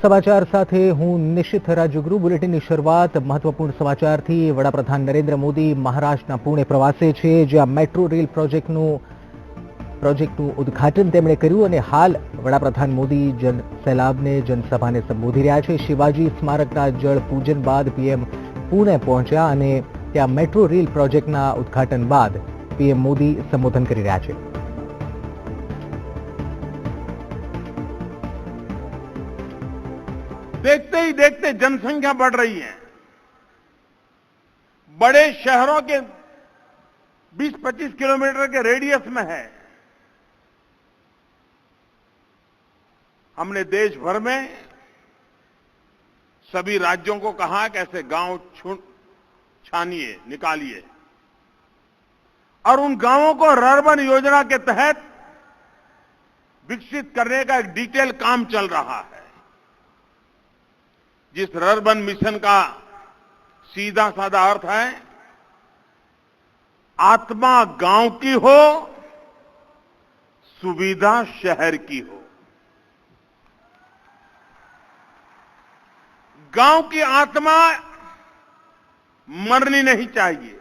સમાચાર સાથે હું નિશિત રાજુગુરુ. બુલેટિનની શરૂઆત મહત્વપૂર્ણ સમાચારથી. વડાપ્રધાન નરેન્દ્ર મોદી મહારાષ્ટ્રના પુણે પ્રવાસે છે, જ્યાં મેટ્રો રેલ પ્રોજેક્ટનું ઉદ્ઘાટન તેમણે કર્યું અને હાલ વડાપ્રધાન મોદી જનસેલાબને જનસભાને સંબોધી રહ્યા છે. શિવાજી સ્મારકના જળ પૂજન બાદ પીએમ પુણે પહોંચ્યા અને ત્યાં મેટ્રો રેલ પ્રોજેક્ટના ઉદ્ઘાટન બાદ પીએમ મોદી સંબોધન કરી રહ્યા છે. देखते ही देखते जनसंख्या बढ़ रही है. बड़े शहरों के 20-25 किलोमीटर के रेडियस में है. हमने देश भर में सभी राज्यों को कहा कि ऐसे गांव छानिए, निकालिए और उन गांवों को अर्बन योजना के तहत विकसित करने का एक डिटेल काम चल रहा है. जिस अर्बन मिशन का सीधा साधा अर्थ है, आत्मा गांव की हो, सुविधा शहर की हो. गांव की आत्मा मरनी नहीं चाहिए,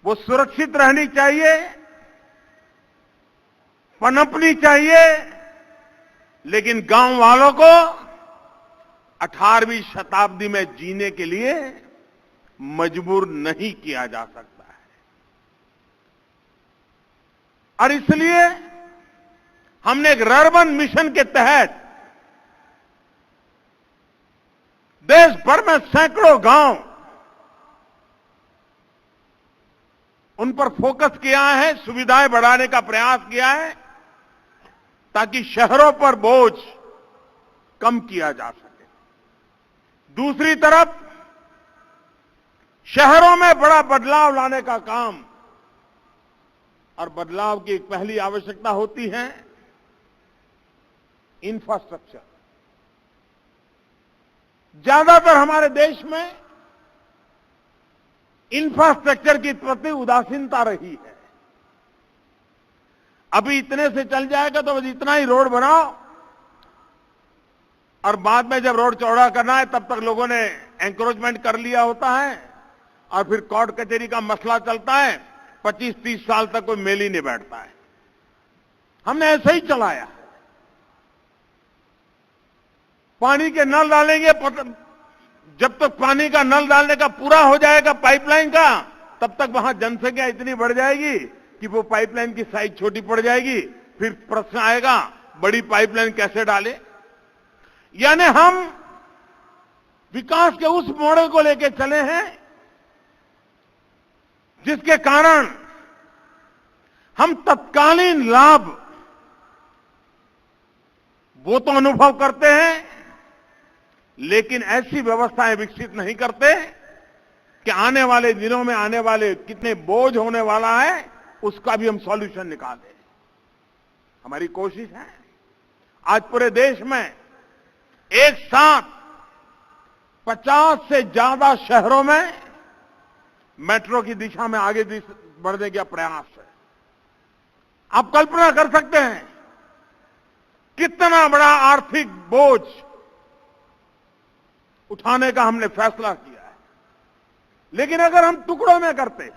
वो सुरक्षित रहनी चाहिए, पनपनी चाहिए. लेकिन गांव वालों को 18वीं शताब्दी में जीने के लिए मजबूर नहीं किया जा सकता है. और इसलिए हमने एक अर्बन मिशन के तहत देश भर में सैकड़ों गांव उन पर फोकस किया है, सुविधाएं बढ़ाने का प्रयास किया है ताकि शहरों पर बोझ कम किया जा सके. दूसरी तरफ शहरों में बड़ा बदलाव लाने का काम, और बदलाव की एक पहली आवश्यकता होती है इंफ्रास्ट्रक्चर. ज्यादातर हमारे देश में इंफ्रास्ट्रक्चर की प्रति उदासीनता रही है. अभी इतने से चल जाएगा तो बस इतना ही रोड बनाओ, और बाद में जब रोड चौड़ा करना है तब तक लोगों ने एंक्रोचमेंट कर लिया होता है और फिर कोर्ट कचहरी का मसला चलता है. 25-30 साल तक कोई मेल ही नहीं बैठता है. हमने ऐसे ही चलाया. पानी के नल डालेंगे, जब तक पानी का नल डालने का पूरा हो जाएगा पाइपलाइन का, तब तक वहां जनसंख्या इतनी बढ़ जाएगी कि वो पाइपलाइन की साइज छोटी पड़ जाएगी. फिर प्रश्न आएगा बड़ी पाइपलाइन कैसे डाले. यानी हम विकास के उस मॉडल को लेकर चले हैं जिसके कारण हम तत्कालीन लाभ वो तो अनुभव करते हैं, लेकिन ऐसी व्यवस्थाएं विकसित नहीं करते कि आने वाले दिनों में आने वाले कितने बोझ होने वाला है उसका भी हम सॉल्यूशन निकालें. हमारी कोशिश है आज पूरे देश में एक साथ 50 से ज्यादा शहरों में मेट्रो की दिशा में आगे बढ़ने का प्रयास है. आप कल्पना कर सकते हैं कितना बड़ा आर्थिक बोझ उठाने का हमने फैसला किया है. लेकिन अगर हम टुकड़ों में करते,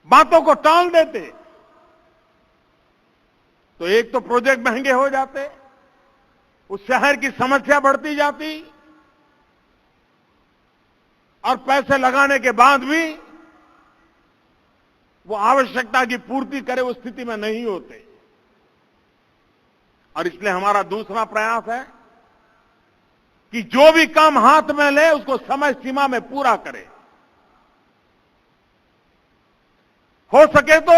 बातों को टाल देते, तो एक तो प्रोजेक्ट महंगे हो जाते, उस शहर की समस्या बढ़ती जाती, और पैसे लगाने के बाद भी वो आवश्यकता की पूर्ति करे उस स्थिति में नहीं होते. और इसलिए हमारा दूसरा प्रयास है कि जो भी काम हाथ में ले उसको समय सीमा में पूरा करे. हो सके तो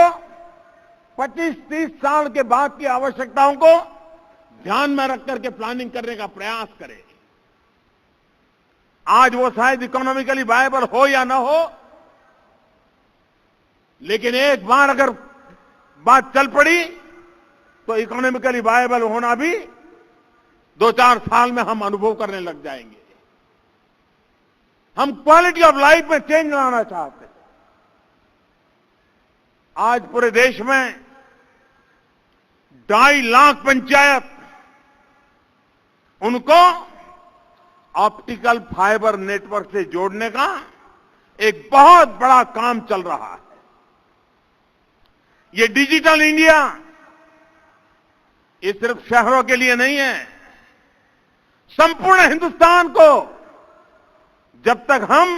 25-30 साल के बाद की आवश्यकताओं को ध्यान में रख करके प्लानिंग करने का प्रयास करें. आज वो शायद इकोनॉमिकली वायबल हो या ना हो, लेकिन एक बार अगर बात चल पड़ी तो इकोनॉमिकली वायबल होना भी 2-4 साल में हम अनुभव करने लग जाएंगे. हम क्वालिटी ऑफ लाइफ में चेंज लाना चाहते हैं. आज पूरे देश में 2.5 लाख पंचायत, उनको ऑप्टिकल फाइबर नेटवर्क से जोड़ने का एक बहुत बड़ा काम चल रहा है। ये डिजिटल इंडिया, ये सिर्फ शहरों के लिए नहीं है, संपूर्ण हिंदुस्तान को जब तक हम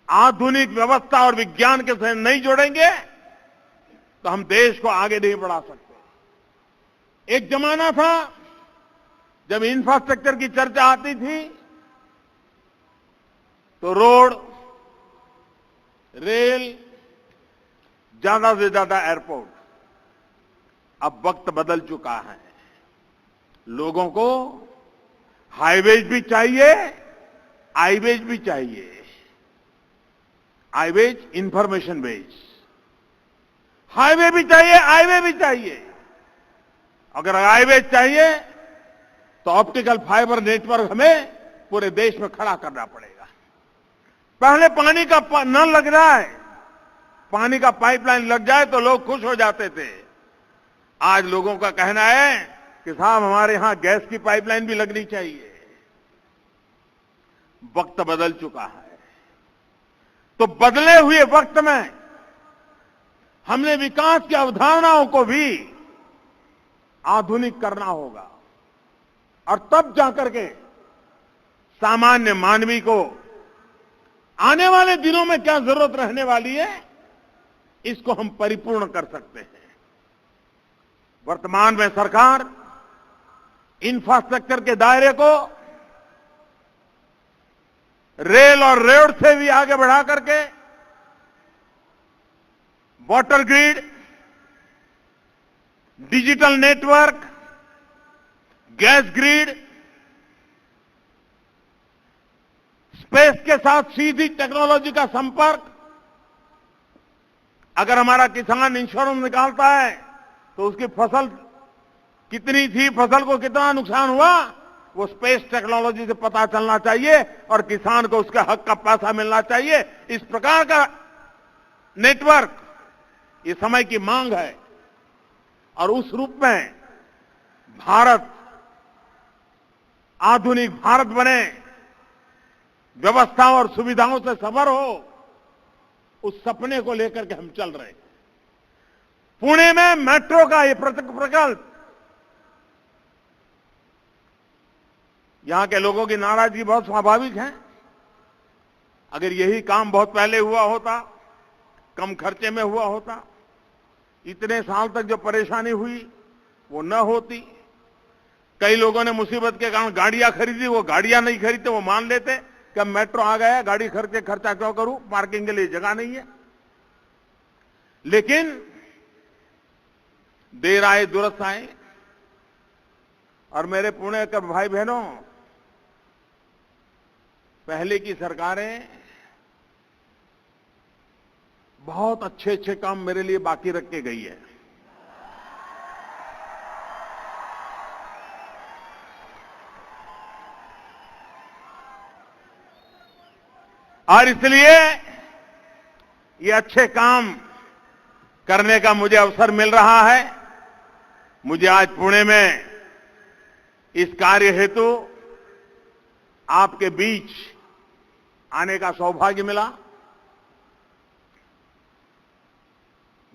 आधुनिक व्यवस्था और विज्ञान के साथ नहीं जोड़ेंगे तो हम देश को आगे नहीं बढ़ा सकते। एक जमाना था जब इंफ्रास्ट्रक्चर की चर्चा आती थी तो रोड, रेल, ज्यादा से ज्यादा एयरपोर्ट। अब वक्त बदल चुका है, लोगों को हाईवेज भी चाहिए, आईवेज भी चाहिए। हाईवेज, इंफॉर्मेशन बेज, हाईवे भी चाहिए, हाईवे भी चाहिए। अगर हाईवेज चाहिए तो ऑप्टिकल फाइबर नेटवर्क हमें पूरे देश में खड़ा करना पड़ेगा। पहले पानी का नल लग जाए, पानी का पाइपलाइन लग जाए तो लोग खुश हो जाते थे। आज लोगों का कहना है कि साहब हमारे यहां गैस की पाइपलाइन भी लगनी चाहिए। वक्त बदल चुका है, तो बदले हुए वक्त में हमने विकास की अवधारणाओं को भी आधुनिक करना होगा और तब जाकर के सामान्य मानवी को आने वाले दिनों में क्या जरूरत रहने वाली है, इसको हम परिपूर्ण कर सकते हैं। वर्तमान में सरकार इंफ्रास्ट्रक्चर के दायरे को रेल और रोड से भी आगे बढ़ा करके water grid, digital network, gas grid, space के साथ सीधी टेक्नोलॉजी का संपर्क। अगर हमारा किसान इंश्योरेंस निकालता है तो उसकी फसल कितनी थी, फसल को कितना नुकसान हुआ, वो स्पेस टेक्नोलॉजी से पता चलना चाहिए और किसान को उसके हक का पैसा मिलना चाहिए। इस प्रकार का नेटवर्क ये समय की मांग है और उस रूप में भारत आधुनिक भारत बने, व्यवस्थाओं और सुविधाओं से सफर हो, उस सपने को लेकर के हम चल रहे हैं। पुणे में मेट्रो का ये प्रकल्प, यहां के लोगों की नाराजगी बहुत स्वाभाविक है। अगर यही काम बहुत पहले हुआ होता, कम खर्चे में हुआ होता, इतने साल तक जो परेशानी हुई वो न होती। कई लोगों ने मुसीबत के कारण गाड़ियां खरीदी, वो गाड़ियां नहीं खरीदते, वो मान लेते कि अब मेट्रो आ गया, गाड़ी खर्चा क्यों करूं, पार्किंग के लिए जगह नहीं है। लेकिन देर आए दुरुस्त आए। और मेरे पुणे के भाई बहनों, पहले की सरकारें बहुत अच्छे अच्छे काम मेरे लिए बाकी रख के गई है। और इसलिए ये अच्छे काम करने का मुझे अवसर मिल रहा है। मुझे आज पुणे में इस कार्य हेतु आपके बीच आने का सौभाग्य मिला।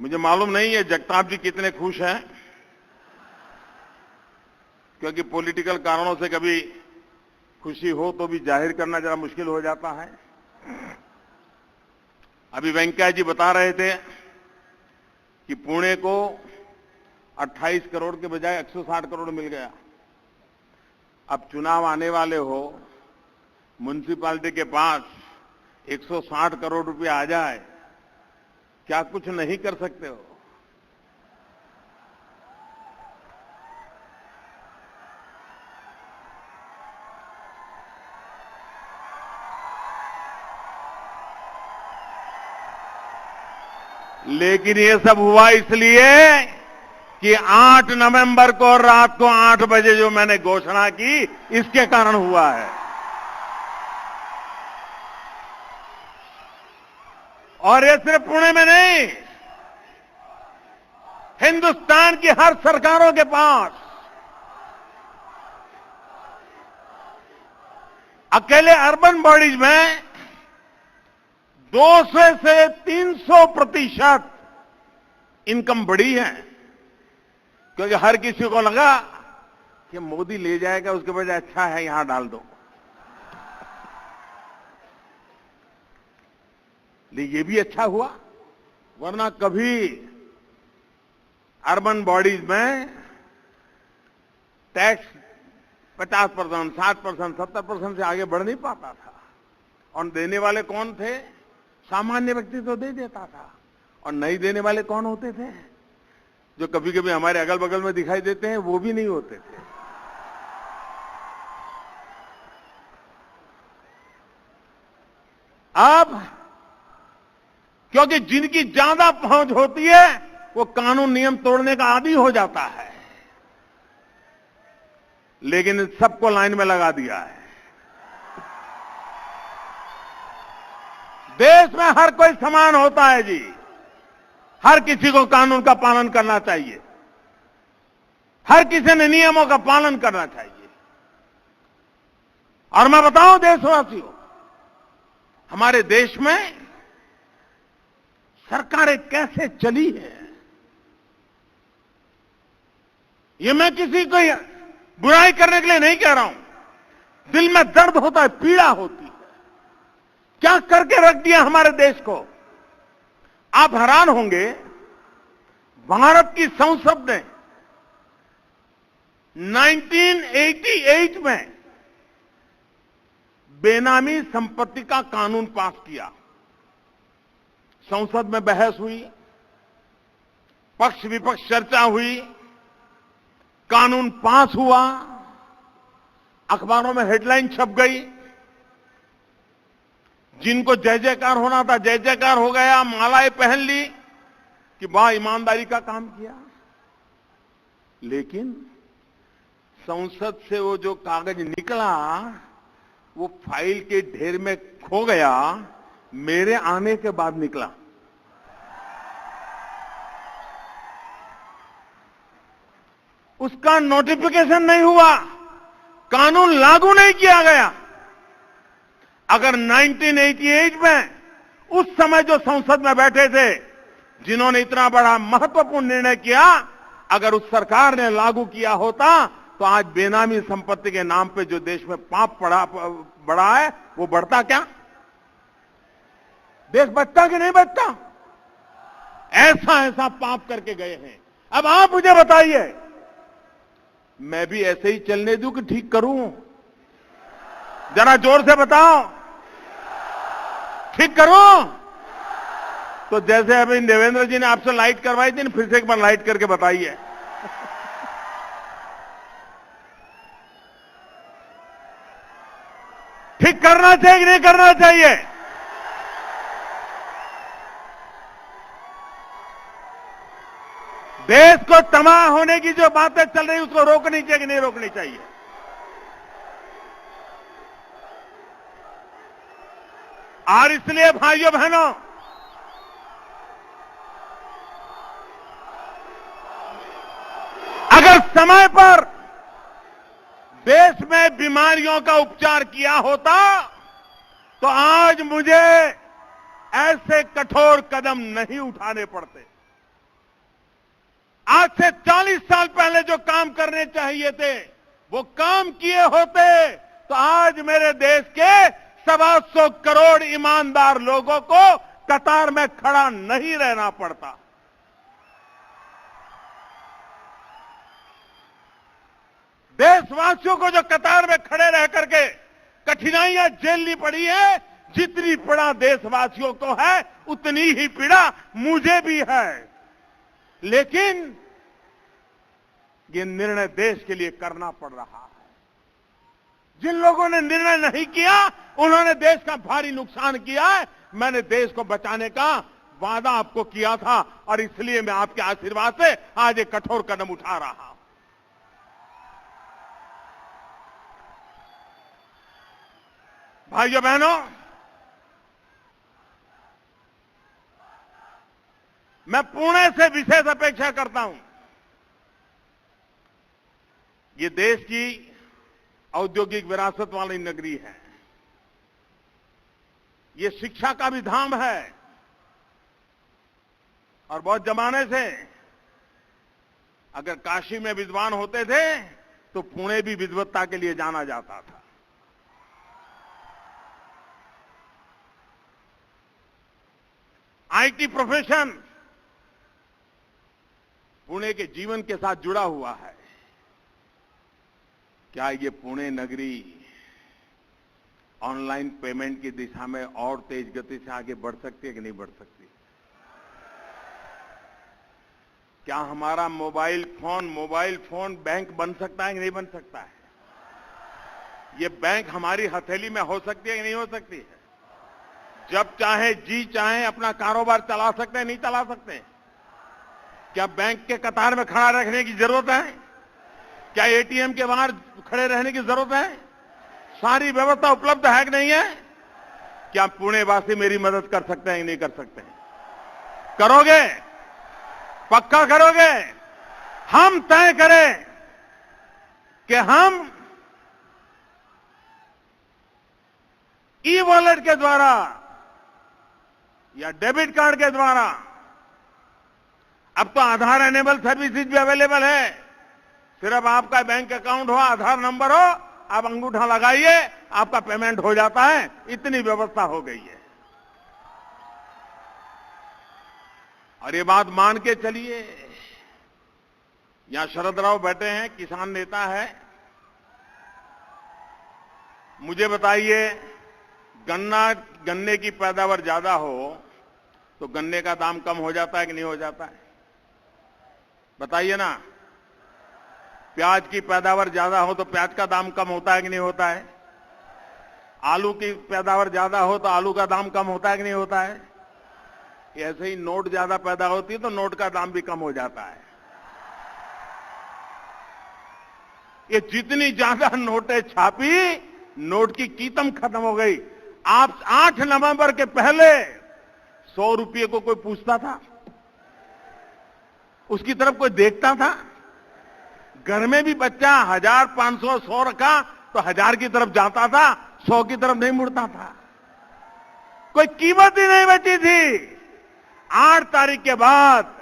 मुझे मालूम नहीं है जगताप जी कितने खुश हैं, क्योंकि पॉलिटिकल कारणों से कभी खुशी हो तो भी जाहिर करना जरा मुश्किल हो जाता है। अभी वेंकैया जी बता रहे थे कि पुणे को 28 करोड़ के बजाय 160 करोड़ मिल गया। अब चुनाव आने वाले हो, म्युनिसिपैलिटी के पास 160 करोड़ रुपए आ जाए, क्या कुछ नहीं कर सकते हो? लेकिन ये सब हुआ इसलिए कि 8 नवंबर को रात को 8 बजे जो मैंने घोषणा की, इसके कारण हुआ है। और ये सिर्फ पुणे में नहीं, हिंदुस्तान की हर सरकारों के पास अकेले अर्बन बॉडीज में 200 से 300% इनकम बढ़ी है, क्योंकि हर किसी को लगा कि मोदी ले जाएगा, उसके बजाय अच्छा है यहां डाल दो। लेकिन ये भी अच्छा हुआ, वरना कभी अर्बन बॉडीज में टैक्स 50%, 60%, 70% से आगे बढ़ नहीं पाता था। और देने वाले कौन थे? सामान्य व्यक्ति तो दे देता था, और नहीं देने वाले कौन होते थे? जो कभी कभी हमारे अगल बगल में दिखाई देते हैं, वो भी नहीं होते थे। अब क्योंकि जिनकी ज्यादा पहुंच होती है, वो कानून नियम तोड़ने का आदी हो जाता है, लेकिन सबको लाइन में लगा दिया है। देश में हर कोई समान होता है जी, हर किसी को कानून का पालन करना चाहिए, हर किसी ने नियमों का पालन करना चाहिए। और मैं बताऊं देशवासियों, हमारे देश में सरकारें कैसे चली है, ये मैं किसी को बुराई करने के लिए नहीं कह रहा हूं। दिल में दर्द होता है, पीड़ा होती है। क्या करके रख दिया हमारे देश को। आप हैरान होंगे, भारत की संसद ने 1988 में बेनामी संपत्ति का कानून पास किया। संसद में बहस हुई, पक्ष विपक्ष चर्चा हुई, कानून पास हुआ, अखबारों में हेडलाइन छप गई, जिनको जय जयकार होना था जय जयकार हो गया, मालाएं पहन ली कि वाह ईमानदारी का काम किया। लेकिन संसद से वो जो कागज निकला, वो फाइल के ढेर में खो गया, मेरे आने के बाद निकला। उसका नोटिफिकेशन नहीं हुआ, कानून लागू नहीं किया गया। अगर 1988 में उस समय जो संसद में बैठे थे, जिन्होंने इतना बड़ा महत्वपूर्ण निर्णय किया, अगर उस सरकार ने लागू किया होता, तो आज बेनामी संपत्ति के नाम पे जो देश में पाप बढ़ा है, वो बढ़ता क्या? देश बचता कि नहीं बचता? ऐसा ऐसा पाप करके गए हैं। अब आप मुझे बताइए, मैं भी ऐसे ही चलने दूं कि ठीक करूं? जरा जोर से बताओ, ठीक करूं? तो जैसे अभी देवेंद्र जी ने आपसे लाइट करवाई थी, फिर से एक बार लाइट करके बताइए। ठीक करना चाहिए कि नहीं करना चाहिए? देश को तबाह होने की जो बातें चल रही, उसको रोकनी चाहिए कि नहीं रोकनी चाहिए? और इसलिए भाइयों बहनों, अगर समय पर देश में बीमारियों का उपचार किया होता, तो आज मुझे ऐसे कठोर कदम नहीं उठाने पड़ते। आज से 40 साल पहले जो काम करने चाहिए थे, वो काम किए होते, तो आज मेरे देश के 125 करोड़ ईमानदार लोगों को कतार में खड़ा नहीं रहना पड़ता। देशवासियों को जो कतार में खड़े रह करके कठिनाइयां झेलनी पड़ी है, जितनी पीड़ा देशवासियों को है, उतनी ही पीड़ा मुझे भी है। लेकिन ये निर्णय देश के लिए करना पड़ रहा है। जिन लोगों ने निर्णय नहीं किया, उन्होंने देश का भारी नुकसान किया है। मैंने देश को बचाने का वादा आपको किया था, और इसलिए मैं आपके आशीर्वाद से आज एक कठोर कदम उठा रहा हूं। भाइयों बहनों, मैं पुणे से विशेष अपेक्षा करता हूं। ये देश की औद्योगिक विरासत वाली नगरी है। ये शिक्षा का भी धाम है और बहुत जमाने से अगर काशी में विद्वान होते थे तो पुणे भी विद्वत्ता के लिए जाना जाता था। आईटी प्रोफेशन पुणे के जीवन के साथ जुड़ा हुआ है। क्या ये पुणे नगरी ऑनलाइन पेमेंट की दिशा में और तेज गति से आगे बढ़ सकती है कि नहीं बढ़ सकती? क्या हमारा मोबाइल फोन बैंक बन सकता है कि नहीं बन सकता है? ये बैंक हमारी हथेली में हो सकती है कि नहीं हो सकती है? जब चाहे जी चाहे अपना कारोबार चला सकते हैं, नहीं चला सकते? क्या बैंक के कतार में खड़ा रखने की जरूरत है? क्या एटीएम के बाहर खड़े रहने की जरूरत है? सारी व्यवस्था उपलब्ध है कि नहीं है? क्या पुणे वासी मेरी मदद कर सकते हैं कि नहीं कर सकते? करोगे? पक्का करोगे? हम तय करें कि हम ई वॉलेट के द्वारा या डेबिट कार्ड के द्वारा, अब तो आधार एनेबल सर्विसेज भी अवेलेबल है। सिर्फ आपका बैंक अकाउंट हो, आधार नंबर हो, आप अंगूठा लगाइए, आपका पेमेंट हो जाता है। इतनी व्यवस्था हो गई है। और ये बात मान के चलिए, यहां शरद राव बैठे हैं, किसान नेता है। मुझे बताइए, गन्ने की पैदावार ज्यादा हो तो गन्ने का दाम कम हो जाता है कि नहीं हो जाता है? बताइए ना। प्याज की पैदावार ज्यादा हो तो प्याज का दाम कम होता है कि नहीं होता है? आलू की पैदावार ज्यादा हो तो आलू का दाम कम होता है कि नहीं होता है? ऐसे ही नोट ज्यादा पैदा होती है तो नोट का दाम भी कम हो जाता है। ये जितनी ज्यादा नोटें छापी, नोट की कीमत खत्म हो गई। आप 8 नवंबर के पहले 100 रुपये को कोई पूछता था? उसकी तरफ कोई देखता था? घर में भी बच्चा 1000, 500, 100 रखा तो 1000 की तरफ जाता था, 100 की तरफ नहीं मुड़ता था। कोई कीमत ही नहीं बची थी। 8 तारीख के बाद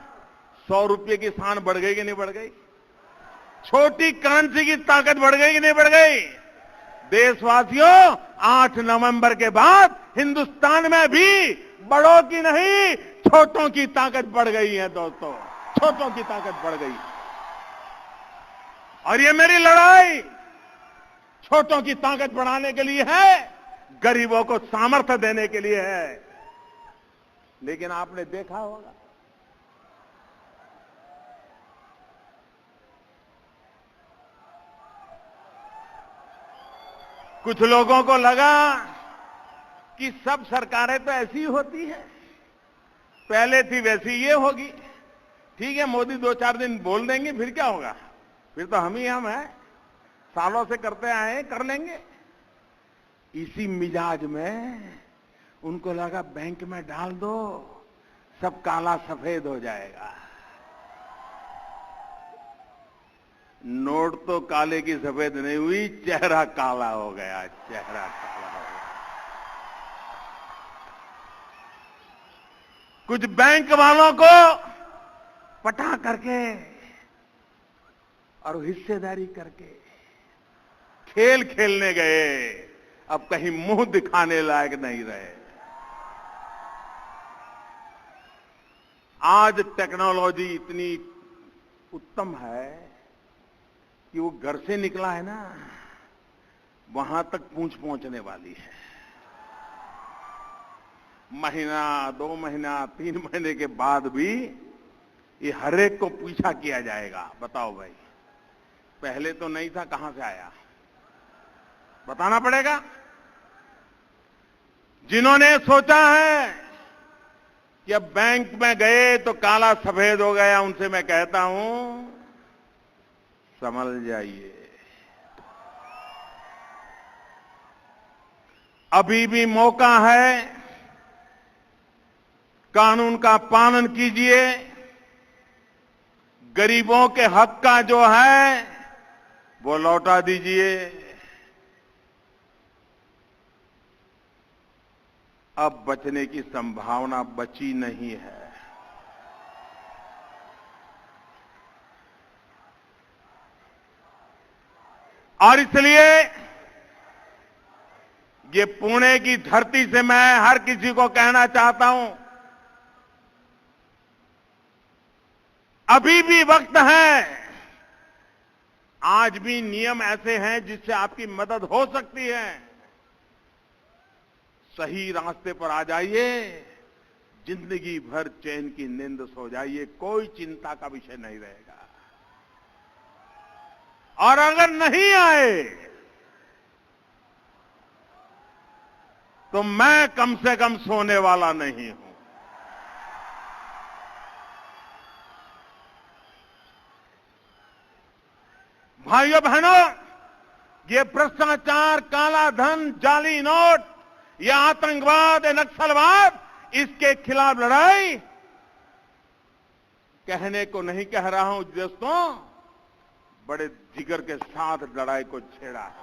100 रुपये की शान बढ़ गई कि नहीं बढ़ गई? छोटी करेंसी की ताकत बढ़ गई कि नहीं बढ़ गई? देशवासियों, 8 नवंबर के बाद हिंदुस्तान में भी बड़ों की नहीं, छोटों की ताकत बढ़ गई है दोस्तों। छोटों की ताकत बढ़ गई। और ये मेरी लड़ाई छोटों की ताकत बढ़ाने के लिए है, गरीबों को सामर्थ्य देने के लिए है। लेकिन आपने देखा होगा, कुछ लोगों को लगा कि सब सरकारें तो ऐसी ही होती हैं, पहले थी वैसी ये होगी। ठीक है, मोदी 2-4 दिन बोल देंगे, फिर क्या होगा? फिर तो हम हैं, सालों से करते आए हैं, कर लेंगे। इसी मिजाज में उनको लगा बैंक में डाल दो, सब काला सफेद हो जाएगा। नोट तो काले की सफेद नहीं हुई, चेहरा काला हो गया। चेहरा काला हो गया। कुछ बैंक वालों को पटा करके और हिस्सेदारी करके खेल खेलने गए, अब कहीं मुंह दिखाने लायक नहीं रहे। आज टेक्नोलॉजी इतनी उत्तम है कि वो घर से निकला है ना, वहां तक पूंछ पहुंचने वाली है। महीना, 2 महीना, 3 महीने के बाद भी ये हर एक को पीछा किया जाएगा। बताओ भाई, पहले तो नहीं था, कहां से आया? बताना पड़ेगा। जिन्होंने सोचा है कि अब बैंक में गए तो काला सफेद हो गया, उनसे मैं कहता हूं, संभल जाइए। अभी भी मौका है कानून का पालन कीजिए, गरीबों के हक का जो है वो लौटा दीजिए। अब बचने की संभावना बची नहीं है। और इसलिए ये पुणे की धरती से मैं हर किसी को कहना चाहता हूं, अभी भी वक्त है। आज भी नियम ऐसे हैं जिससे आपकी मदद हो सकती है। सही रास्ते पर आ जाइए, जिंदगी भर चैन की नींद सो जाइए, कोई चिंता का विषय नहीं रहेगा। और अगर नहीं आए तो मैं कम से कम सोने वाला नहीं हूं। भाइयों बहनों, ये भ्रष्टाचार, काला धन, जाली नोट, ये आतंकवाद, ये नक्सलवाद, इसके खिलाफ लड़ाई कहने को नहीं कह रहा हूं दोस्तों, बड़े जिगर के साथ लड़ाई को छेड़ा है।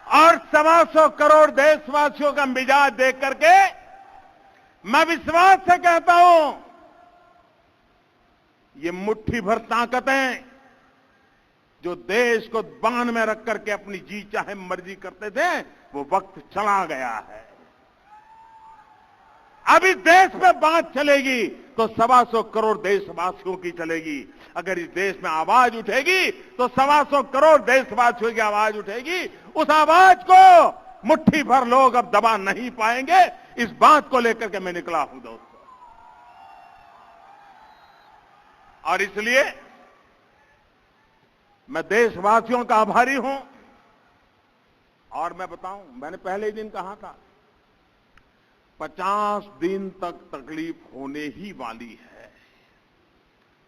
और 125 करोड़ देशवासियों का मिजाज देख करके मैं विश्वास से कहता हूं, ये मुट्ठी भर ताकतें जो देश को बांध में रख करके अपनी जी चाहे मर्जी करते थे, वो वक्त चला गया है। अब इस देश में बात चलेगी तो 125 करोड़ देशवासियों की चलेगी। अगर इस देश में आवाज उठेगी तो 125 करोड़ देशवासियों की आवाज उठेगी। उस आवाज को मुट्ठी भर लोग अब दबा नहीं पाएंगे। इस बात को लेकर के मैं निकला हूं दोस्तों। और इसलिए मैं देशवासियों का आभारी हूं। और मैं बताऊं, मैंने पहले ही दिन कहा था 50 दिन तक तकलीफ होने ही वाली है।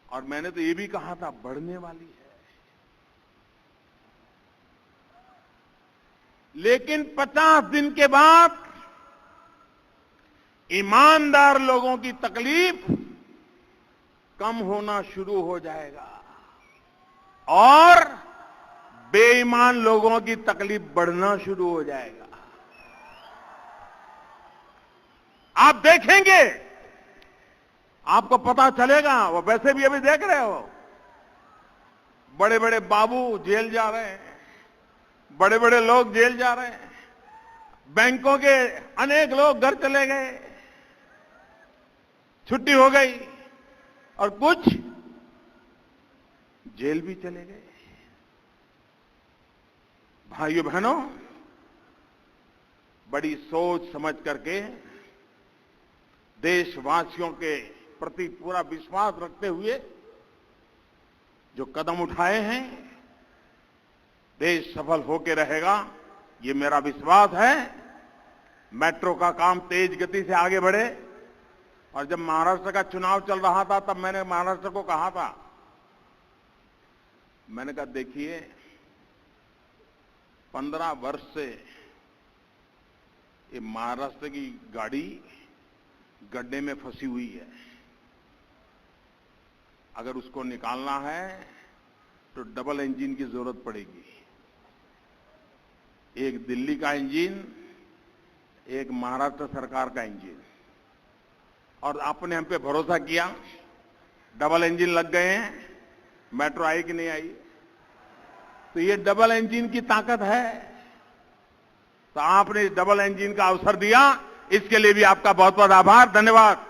और मैंने तो ये भी कहा था बढ़ने वाली है। लेकिन 50 दिन के बाद ईमानदार लोगों की तकलीफ कम होना शुरू हो जाएगा और बेईमान लोगों की तकलीफ बढ़ना शुरू हो जाएगा। आप देखेंगे, आपको पता चलेगा। वो वैसे भी अभी देख रहे हो, बड़े बड़े बाबू जेल जा रहे हैं, बड़े बड़े लोग जेल जा रहे हैं, बैंकों के अनेक लोग घर चले गए, छुट्टी हो गई, और कुछ जेल भी चले गए। भाइयों बहनों, बड़ी सोच समझ करके देशवासियों के प्रति पूरा विश्वास रखते हुए जो कदम उठाए हैं, देश सफल होकर रहेगा, ये मेरा विश्वास है। मेट्रो का काम तेज गति से आगे बढ़े। और जब महाराष्ट्र का चुनाव चल रहा था तब मैंने महाराष्ट्र को कहा था, मैंने कहा देखिए 15 वर्ष से ये महाराष्ट्र की गाड़ी गड्ढे में फंसी हुई है। अगर उसको निकालना है तो डबल इंजन की जरूरत पड़ेगी। एक दिल्ली का इंजन, एक महाराष्ट्र सरकार का इंजन। और आपने हम पे भरोसा किया, डबल इंजन लग गए हैं। मेट्रो आई कि नहीं आई? तो ये डबल इंजन की ताकत है। तो आपने इस डबल इंजन का अवसर दिया, इसके लिए भी आपका बहुत बहुत आभार, धन्यवाद।